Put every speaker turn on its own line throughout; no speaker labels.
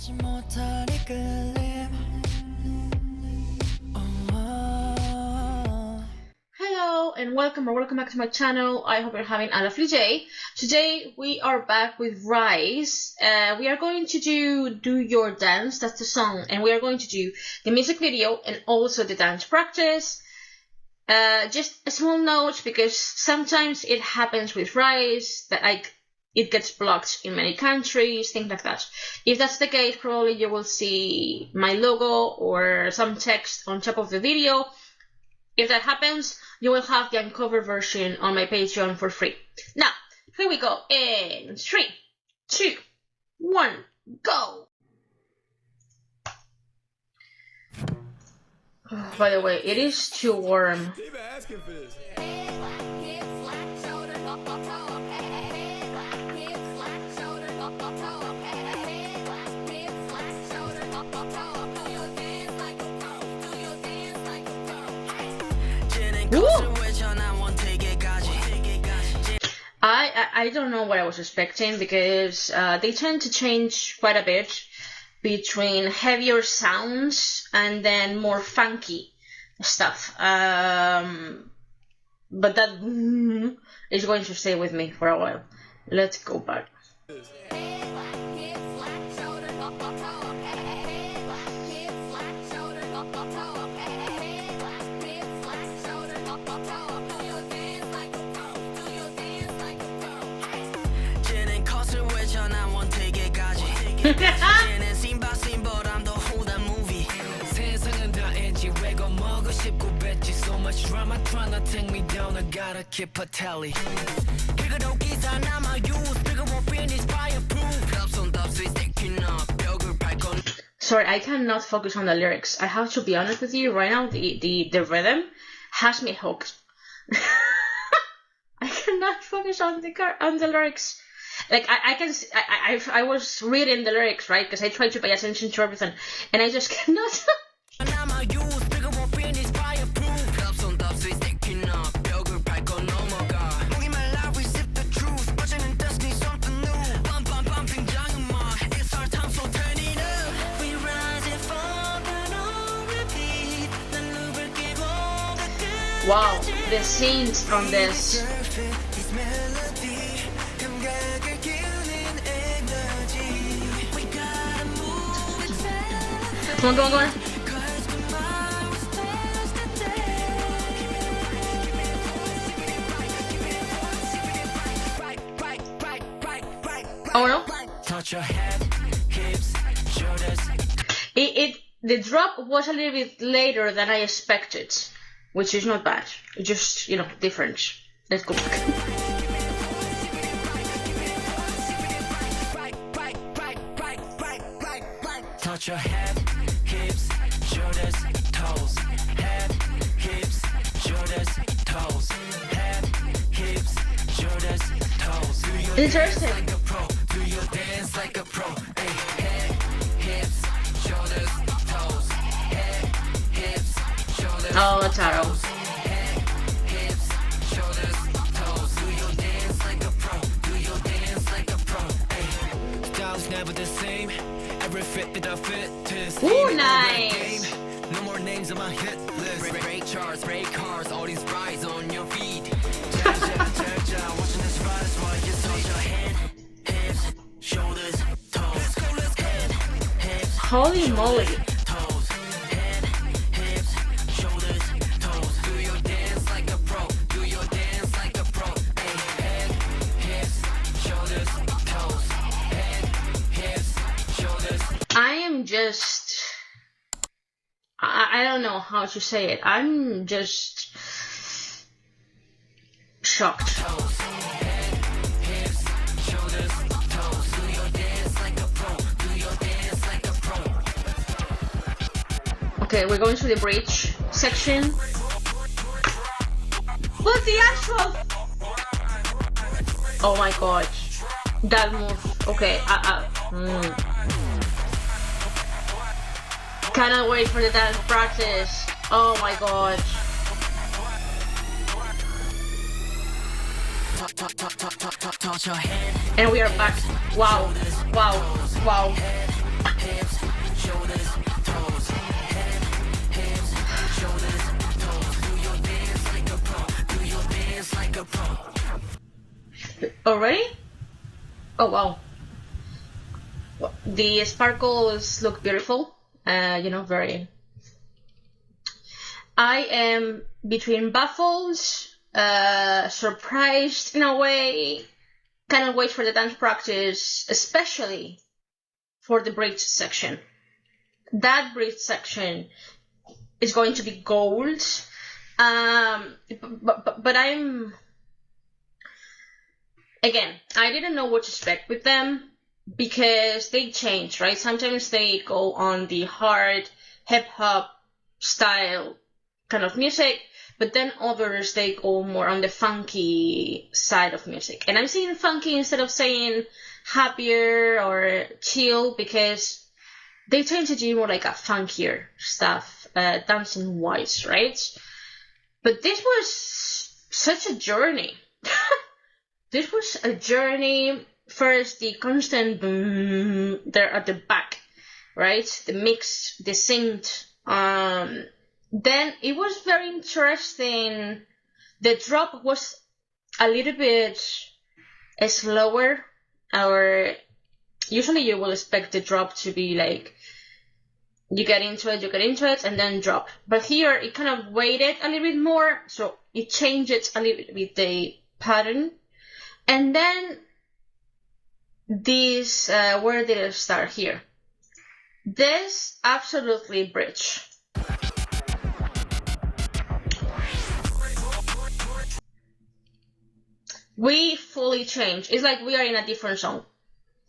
Hello and welcome back to my channel. I hope you're having a lovely day. Today we are back with RIIZE. We are going to do Your Dance, that's the song, and we are going to do the music video and also the dance practice. Just a small note, because sometimes it happens with RIIZE that it gets blocked in many countries, things like that. If that's the case, probably you will see my logo or some text on top of the video. If that happens, you will have the uncovered version on my Patreon for free. Now, here we go. In 3, 2, 1, go! Oh, by the way, it is too warm. I don't know what I was expecting, because they tend to change quite a bit between heavier sounds and then more funky stuff. But that is going to stay with me for a while. Let's go back. Sorry, I cannot focus on the lyrics. I have to be honest with you right now. The rhythm has me hooked. I cannot focus on the lyrics. Like I was reading the lyrics, right? Because I try to pay attention to everything, and I just cannot. Wow, the scenes from this. Come on. Oh no. Touch your head, hips, shoulders. The drop was a little bit later than I expected, which is not bad. Just, you know, different. Let's go back. Touch your head, hips, shoulders, toes. Head, hips, shoulders, toes. Head, hips, shoulders, toes. Interesting. Like a pro. Do your dance like a pro. Hey, head, hips, shoulders, toes. Head, hips, shoulders. Oh, that's arrow. Head, hips, shoulders, toes. Do your dance like a pro. Do your dance like a pro. Hey, style's never the same. Every fit that I fit to. Ooh, nice. No more names on my hit list. Break charts, break cars, all these rides on your feet. Watching this rise while you touch your head, hips, shoulders, toes. Head, hips, holy moly. Toes. Head, hips, shoulders, toes. Do your dance like a pro. Do your dance like a pro. Head, hips, shoulders, toes. Head, hips, shoulders. I am just, I don't know how to say it. I'm just shocked. Head, hips, shoulders, toes. Do your dance like a pro. Do your dance like a pro. Okay, we're going to the bridge section. What's the actual? Oh my god, that move. Okay, cannot wait for the dance practice. Oh my god. And we are back. Wow.
Already? Oh wow. The sparkles look beautiful. Very. I am between baffled, surprised in a way. Cannot wait for the dance practice, especially for the bridge section. That bridge section is going to be gold. But I'm, again, I didn't know what to expect with them because they change, right? Sometimes they go on the hard hip hop style kind of music, but then others they go more on the funky side of music. And I'm saying funky instead of saying happier or chill because they tend to do more like a funkier stuff, dancing wise, right? But this was such a journey. This was a journey. First, the constant boom there at the back, right? The mix, the synth. Then it was very interesting. The drop was a little bit slower. Or usually you will expect the drop to be like you get into it, and then drop. But here it kind of waited a little bit more, so it changes a little bit the pattern. And then this, where did it start here? This absolutely bridge. We fully changed. It's like we are in a different song.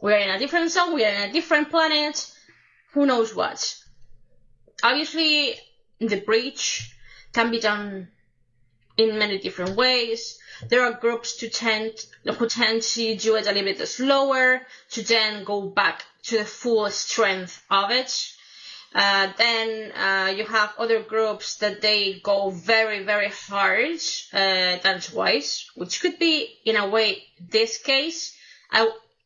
We are in a different song, we are in a different planet, who knows what. Obviously, the bridge can be done in many different ways. There are groups who tend to do it a little bit slower, to then go back to the full strength of it. Then you have other groups that they go very, very hard dance-wise, which could be, in a way, this case.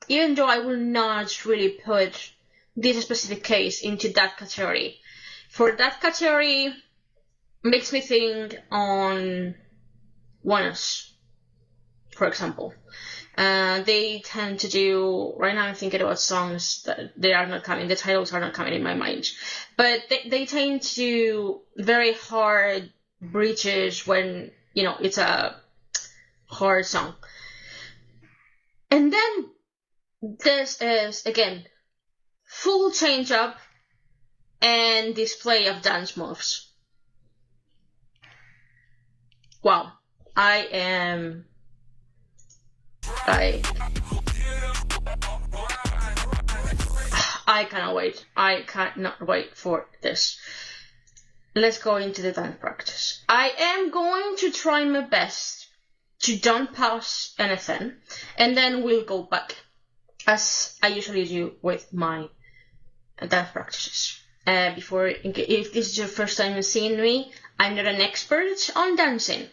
Even though I will not really put this specific case into that category. For that category, makes me think on Once, for example. They tend to do, right now I'm thinking about songs that they are not coming, the titles are not coming in my mind, but they tend to do very hard bridges when, it's a hard song. And then this is, again, full change up and display of dance moves. Wow. I cannot wait. I cannot wait for this. Let's go into the dance practice. I am going to try my best to don't pause anything, and then we'll go back, as I usually do with my dance practices. If this is your first time seeing me, I'm not an expert on dancing.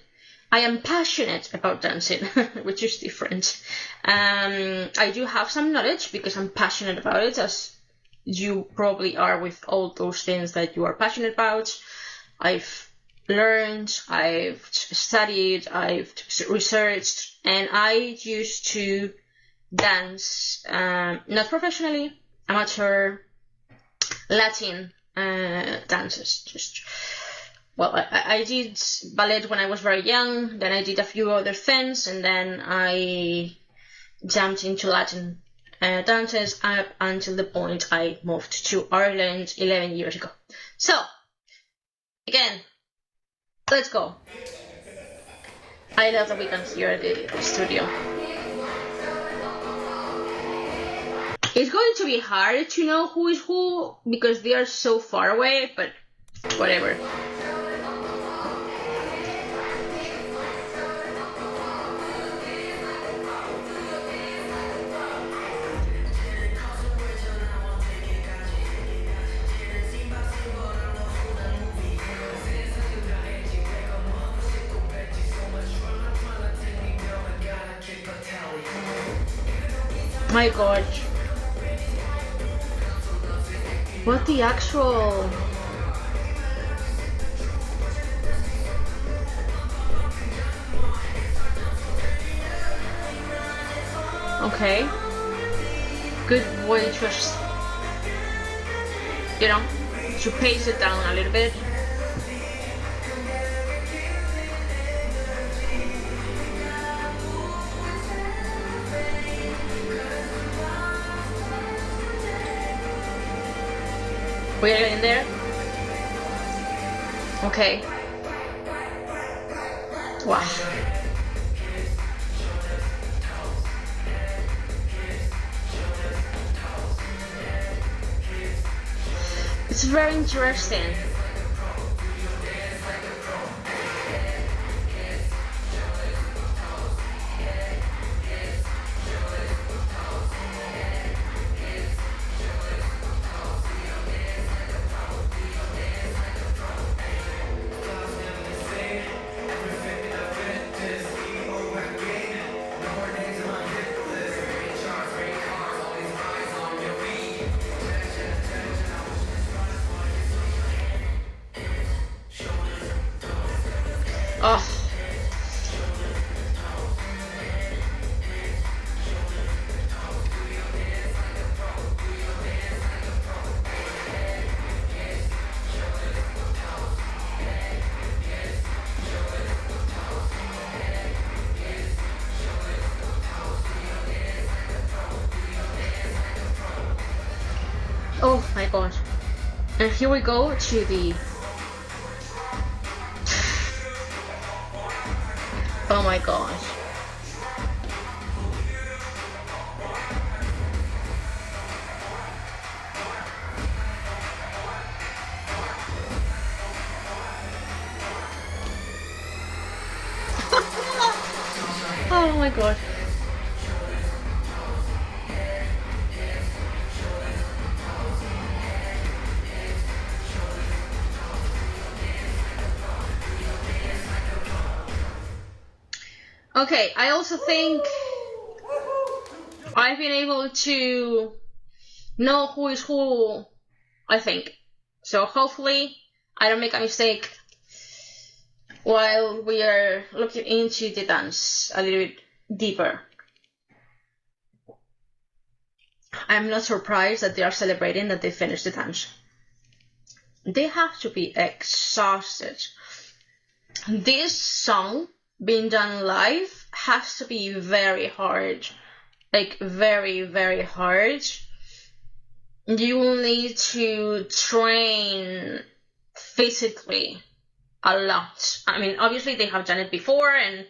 I am passionate about dancing, which is different. I do have some knowledge because I'm passionate about it, as you probably are with all those things that you are passionate about. I've learned, I've studied, I've researched, and I used to dance, not professionally, amateur Latin dances. I did ballet when I was very young, then I did a few other things, and then I jumped into Latin dances up until the point I moved to Ireland 11 years ago. So, again, let's go. I love that we can hear the studio. It's going to be hard to know who is who because they are so far away, but whatever. My god. What the actual... Okay. Good way to, you know, to pace it down a little bit. We're getting there. Okay. Wow. It's very interesting. Oh. Oh my god. And here we go to the... Oh my gosh. Oh my god. Okay, I also think I've been able to know who is who, I think. So hopefully I don't make a mistake while we are looking into the dance a little bit deeper. I'm not surprised that they are celebrating that they finished the dance. They have to be exhausted. This song being done live has to be very hard. Like very, very hard. You will need to train physically a lot. I mean, obviously they have done it before and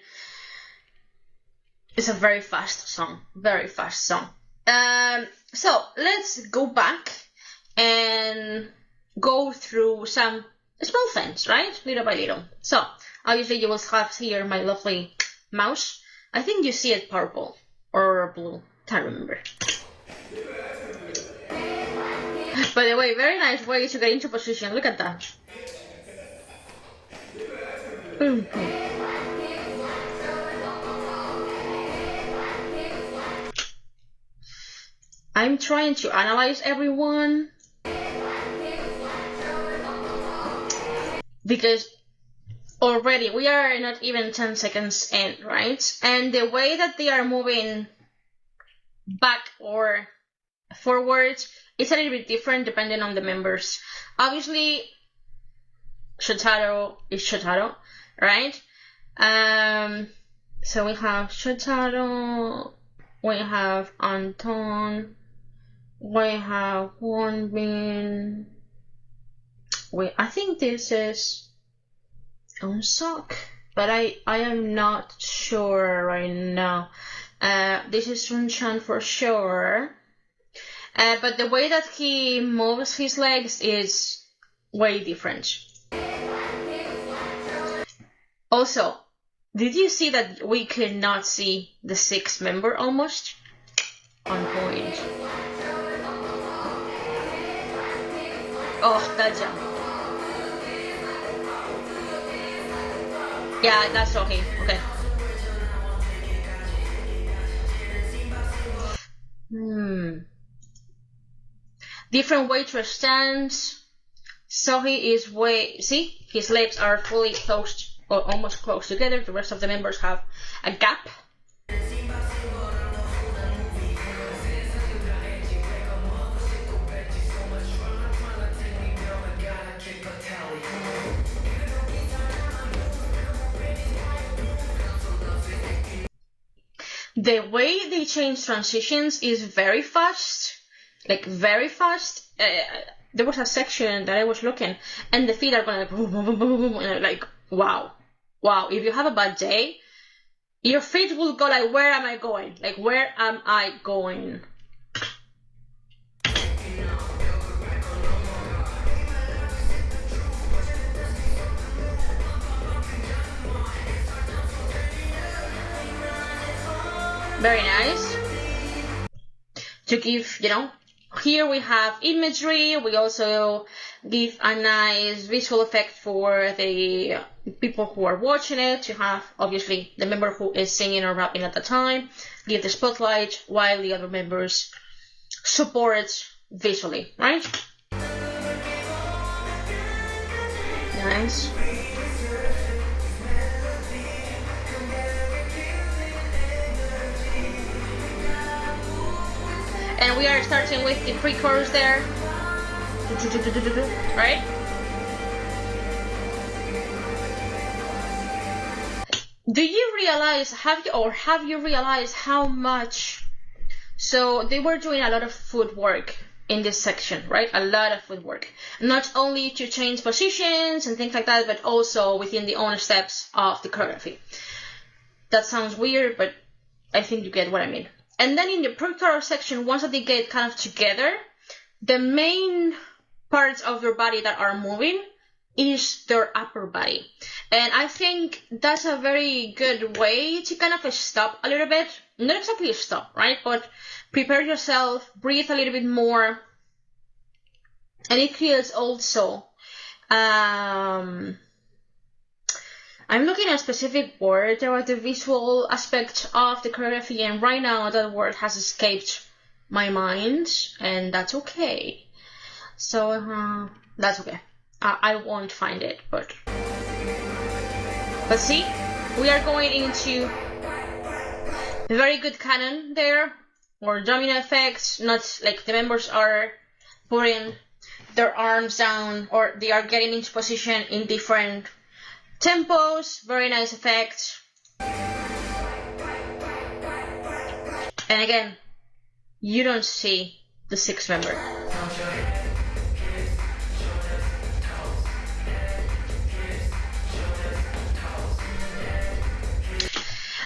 it's a very fast song. Very fast song. So let's go back and go through some small things, right? Little by little. So obviously you will have here my lovely mouse. I think you see it purple or blue. Can't remember. By the way, very nice way to get into position. Look at that. I'm trying to analyze everyone because already we are not even 10 seconds in, right? And the way that they are moving back or forward is a little bit different depending on the members. Obviously, Shotaro is Shotaro, right? So we have Shotaro, we have Anton, we have Wonbin. I think this is Unsok, but I am not sure right now. This is Sunchan for sure. But the way that he moves his legs is way different. Also, did you see that we could not see the 6th member almost? On point. Oh, that jump. Yeah, that's okay. Okay. Different way to stand. So he is way... See? His legs are fully closed or almost close together. The rest of the members have a gap. the way they change transitions is very fast, like very fast. There was a section that I was looking, and the feet are going like boom, boom, boom, boom, boom, and like wow. If you have a bad day, your feet will go like, where am I going? Like, where am I going? Very nice. To give, here we have imagery. We also give a nice visual effect for the people who are watching it. To have, obviously, the member who is singing or rapping at the time, give the spotlight while the other members support visually, right? Nice. And we are starting with the pre-chorus there, right? Do you realize, have you realized how much, so they were doing a lot of footwork in this section, right? A lot of footwork. Not only to change positions and things like that, but also within the own steps of the choreography. That sounds weird, but I think you get what I mean. And then in the pre-chorus section, once that they get kind of together, the main parts of your body that are moving is their upper body. And I think that's a very good way to kind of stop a little bit. Not exactly stop, right? But prepare yourself, breathe a little bit more. And it creates also... I'm looking at a specific word about the visual aspect of the choreography, and right now that word has escaped my mind, and that's okay. So, that's okay. I won't find it, but see, we are going into a very good canon there, or domino effect, not like the members are putting their arms down, or they are getting into position in different tempos, very nice effect. And again, you don't see the sixth member.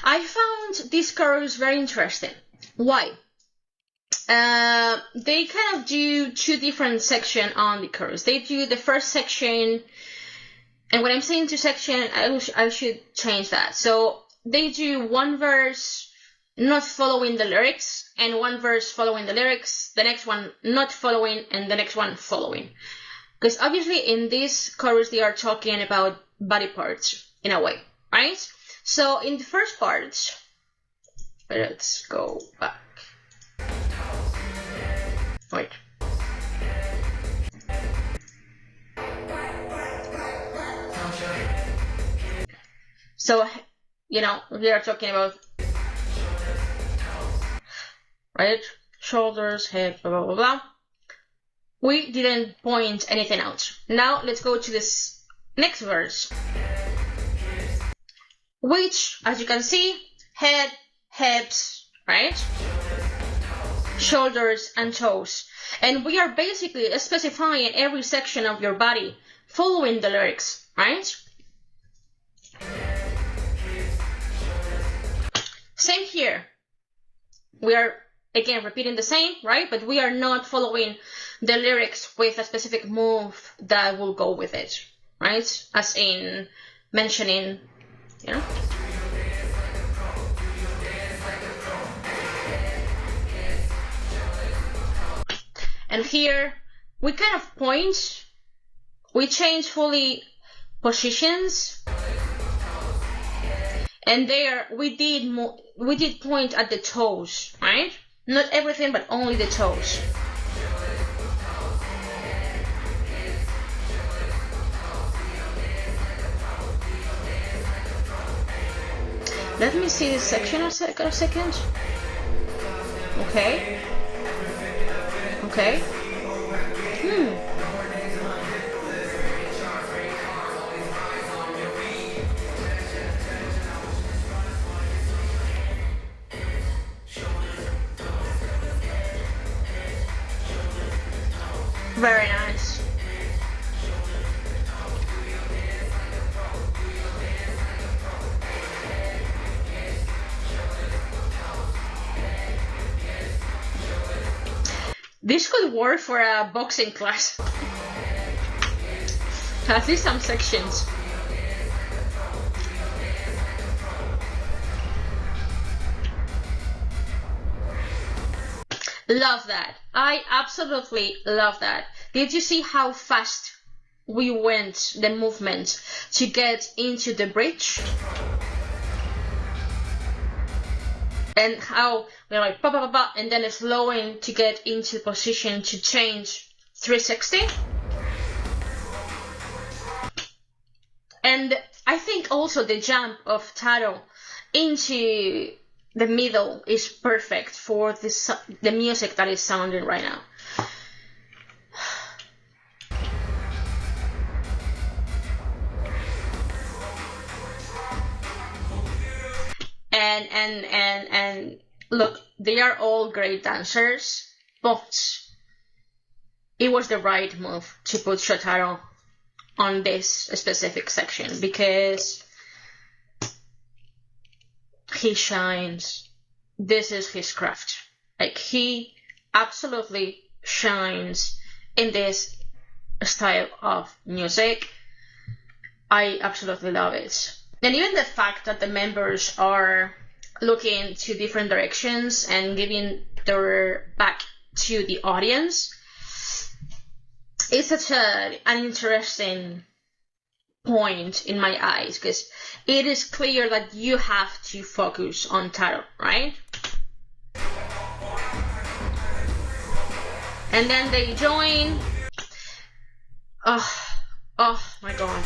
I found this chorus very interesting. Why? They kind of do two different sections on the chorus. They do the first section. And when I'm saying two section, I should change that. So they do one verse not following the lyrics, and one verse following the lyrics, the next one not following, and the next one following. Because obviously in this chorus they are talking about body parts in a way, right? So in the first part, let's go back. Wait. So, we are talking about, right? Shoulders, hips, blah, blah, blah, blah. We didn't point anything out. Now, let's go to this next verse. Which, as you can see, head, hips, right? Shoulders and toes. And we are basically specifying every section of your body following the lyrics, right? Same here. We are, again, repeating the same, right? But we are not following the lyrics with a specific move that will go with it, right? As in mentioning, And here, we kind of point, we change fully positions. And there, we did point at the toes, right? Not everything, but only the toes. Let me see this section a second. Okay. Very nice. This could work for a boxing class. At least some sections. Love that. I absolutely love that. Did you see how fast we went the movement to get into the bridge? And how we're like pa pa pa pa, and then slowing to get into position to change 360. And I think also the jump of Taro into the middle is perfect for the music that is sounding right now. And look, they are all great dancers, but it was the right move to put Shotaro on this specific section because he shines. This is his craft. Like, he absolutely shines in this style of music. I absolutely love it. And even the fact that the members are looking to different directions and giving their back to the audience is such an interesting point in my eyes, because it is clear that you have to focus on Taro, right? And then they join. Oh my god.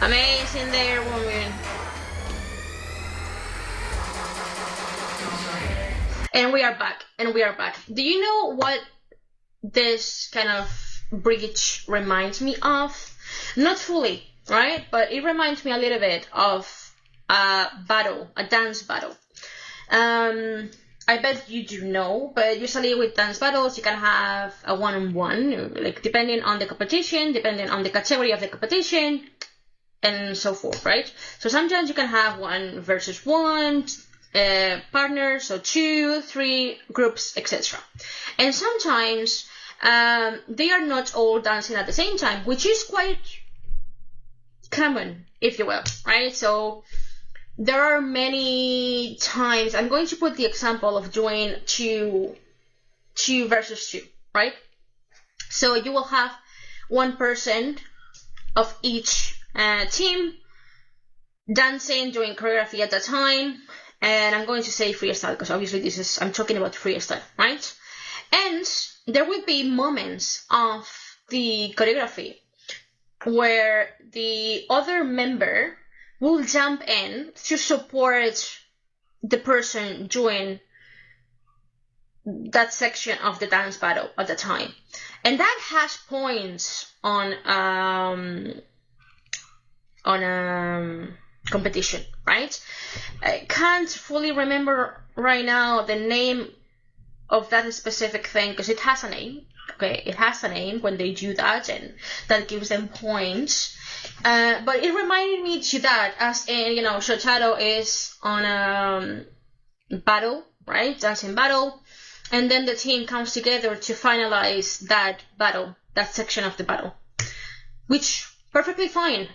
Amazing there, woman. And we are back. Do you know what this kind of bridge reminds me of? Not fully, right? But it reminds me a little bit of a dance battle. I bet you do know, but usually with dance battles, you can have a one-on-one, like depending on the competition, depending on the category of the competition, and so forth, right? So sometimes you can have 1 versus 1 partners, so 2, 3 groups, etc. And sometimes they are not all dancing at the same time, which is quite common, if you will, right? So there are many times, I'm going to put the example of doing 2 versus 2, right? So you will have one person of each team dancing, doing choreography at the time, and I'm going to say freestyle because obviously I'm talking about freestyle, right? And there will be moments of the choreography where the other member will jump in to support the person doing that section of the dance battle at the time, and that has points on competition, right? I can't fully remember right now the name of that specific thing because it has a name. Okay, it has a name when they do that, and that gives them points. But it reminded me to that, as in, Shotaro is on a battle, right? Dancing battle, and then the team comes together to finalize that battle, that section of the battle, which perfectly fine.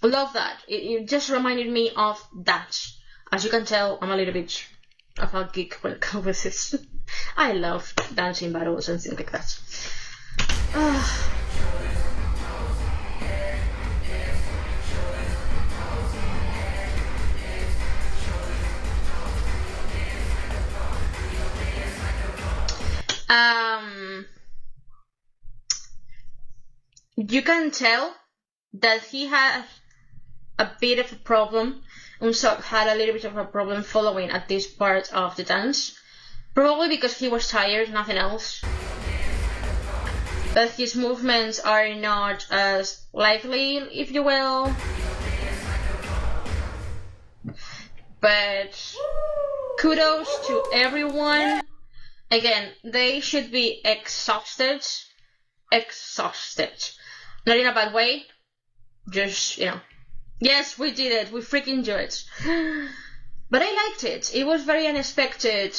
Love that. It just reminded me of that. As you can tell, I'm a little bit of a geek when it comes with this. I love dancing battles and things like that. You can tell that he had a bit of a problem. Unsok had a little bit of a problem following at this part of the dance. Probably because he was tired, nothing else. But his movements are not as lively, if you will. But kudos to everyone. Again, they should be exhausted. Not in a bad way. Just, yes, we did it. We freaking did it. But I liked it. It was very unexpected.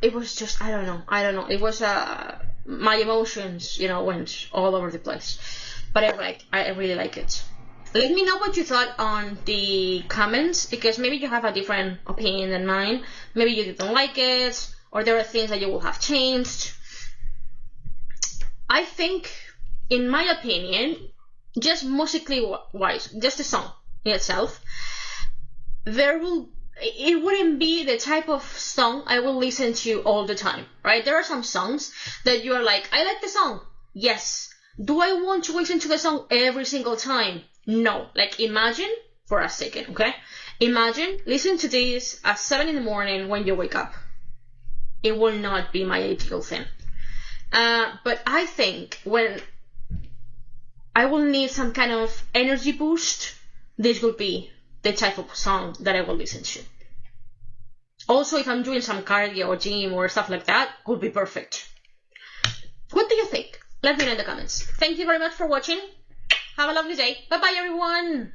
It was just, I don't know. It was, my emotions, went all over the place. But I really like it. Let me know what you thought on the comments, because maybe you have a different opinion than mine. Maybe you didn't like it, or there are things that you will have changed. I think, in my opinion, just musically wise, just the song in itself, it wouldn't be the type of song I will listen to all the time, right? There are some songs that you are like, I like the song, yes. Do I want to listen to the song every single time? No. Like, imagine, for a second, okay? Imagine listen to this at 7 in the morning when you wake up. It will not be my ideal thing. But I think when I will need some kind of energy boost, this will be the type of song that I will listen to. Also, if I'm doing some cardio or gym or stuff like that, would be perfect. What do you think? Let me know in the comments. Thank you very much for watching. Have a lovely day. Bye bye, everyone.